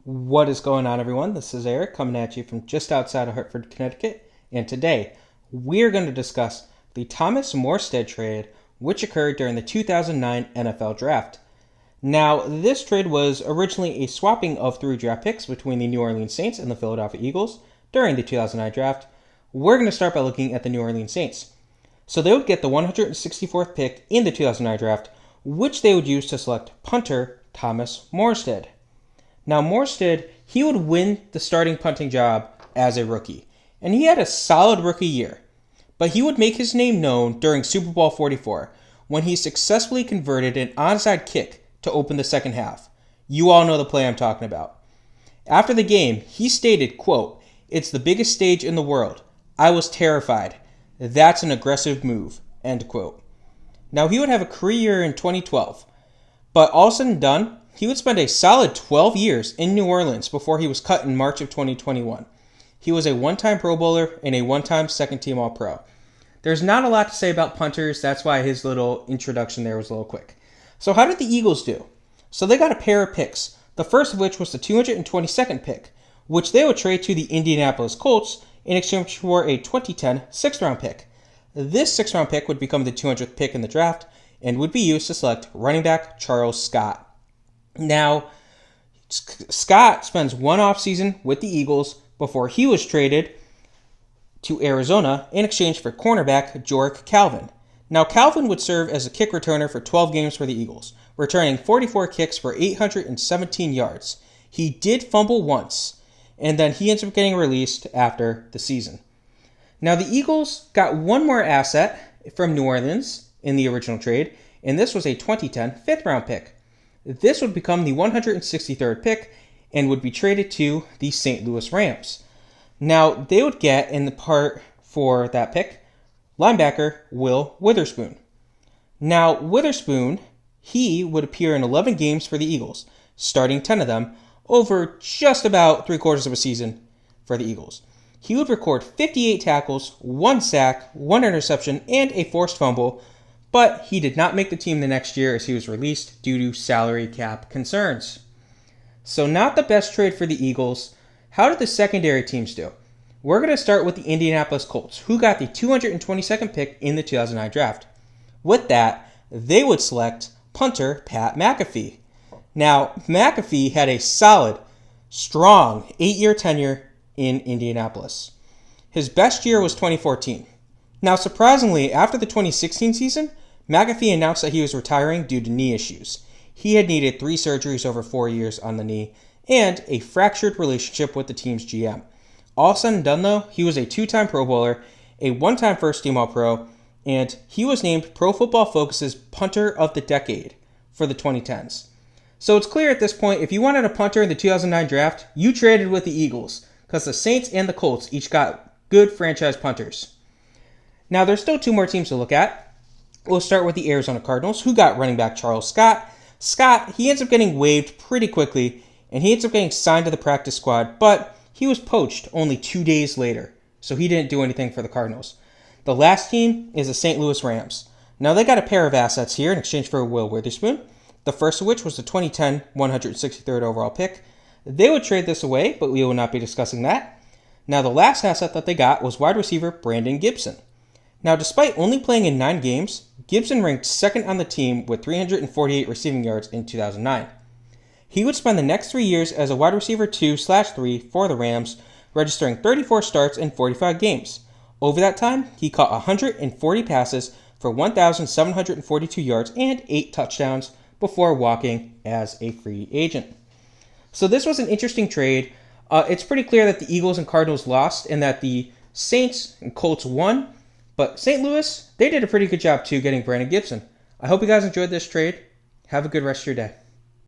What is going on, everyone? This is Eric coming at you from just outside of Hartford, Connecticut, and today we're going to discuss the Thomas Morstead trade, which occurred during the 2009 NFL Draft. Now, this trade was originally a swapping of 3 draft picks between the New Orleans Saints and the Philadelphia Eagles during the 2009 draft. We're going to start by looking at the New Orleans Saints. So they would get the 164th pick in the 2009 draft, which they would use to select punter Thomas Morstead. Now, Morstead, he would win the starting punting job as a rookie, and he had a solid rookie year. But he would make his name known during Super Bowl 44 when he successfully converted an onside kick to open the second half. You all know the play I'm talking about. After the game, he stated, quote, "It's the biggest stage in the world. I was terrified. That's an aggressive move," end quote. Now, he would have a career year in 2012, but all said and done, he would spend a solid 12 years in New Orleans before he was cut in March of 2021. He was a one-time Pro Bowler and a one-time second-team All-Pro. There's not a lot to say about punters. That's why his little introduction there was a little quick. So how did the Eagles do? So they got a pair of picks, the first of which was the 222nd pick, which they would trade to the Indianapolis Colts in exchange for a 2010 sixth-round pick. This sixth-round pick would become the 200th pick in the draft and would be used to select running back Charles Scott. Now, Scott spends one offseason with the Eagles before he was traded to Arizona in exchange for cornerback Jork Calvin. Now, Calvin would serve as a kick returner for 12 games for the Eagles, returning 44 kicks for 817 yards. He did fumble once, and then he ends up getting released after the season. Now, the Eagles got one more asset from New Orleans in the original trade, and this was a 2010 fifth-round pick. This would become the 163rd pick and would be traded to the St. Louis Rams. Now, they would get, in the part for that pick, linebacker Will Witherspoon. Now, Witherspoon, he would appear in 11 games for the Eagles, starting 10 of them, over just about 3/4 of a season for the Eagles. He would record 58 tackles, 1 sack, 1 interception, and a forced fumble, but he did not make the team the next year as he was released due to salary cap concerns. So not the best trade for the Eagles. How did the secondary teams do? We're going to start with the Indianapolis Colts, who got the 222nd pick in the 2009 draft. With that, they would select punter Pat McAfee. Now, McAfee had a solid, strong 8-year tenure in Indianapolis. His best year was 2014. Now, surprisingly, after the 2016 season, McAfee announced that he was retiring due to knee issues. He had needed 3 surgeries over 4 years on the knee and a fractured relationship with the team's GM. All said and done, though, he was a 2-time Pro Bowler, a 1-time first-team All-Pro, and he was named Pro Football Focus's Punter of the Decade for the 2010s. So it's clear at this point, if you wanted a punter in the 2009 draft, you traded with the Eagles, because the Saints and the Colts each got good franchise punters. Now, there's still 2 more teams to look at. We'll start with the Arizona Cardinals, who got running back Charles Scott. Scott, he ends up getting waived pretty quickly, and he ends up getting signed to the practice squad, but he was poached only 2 days later, so he didn't do anything for the Cardinals. The last team is the St. Louis Rams. Now, they got a pair of assets here in exchange for Will Witherspoon, the first of which was the 2010 163rd overall pick. They would trade this away, but we will not be discussing that. Now, the last asset that they got was wide receiver Brandon Gibson. Now, despite only playing in 9 games, Gibson ranked second on the team with 348 receiving yards in 2009. He would spend the next 3 years as a wide receiver 2/3 for the Rams, registering 34 starts in 45 games. Over that time, he caught 140 passes for 1,742 yards and 8 touchdowns before walking as a free agent. So this was an interesting trade. It's pretty clear that the Eagles and Cardinals lost and that the Saints and Colts won. But St. Louis, they did a pretty good job too getting Brandon Gibson. I hope you guys enjoyed this trade. Have a good rest of your day.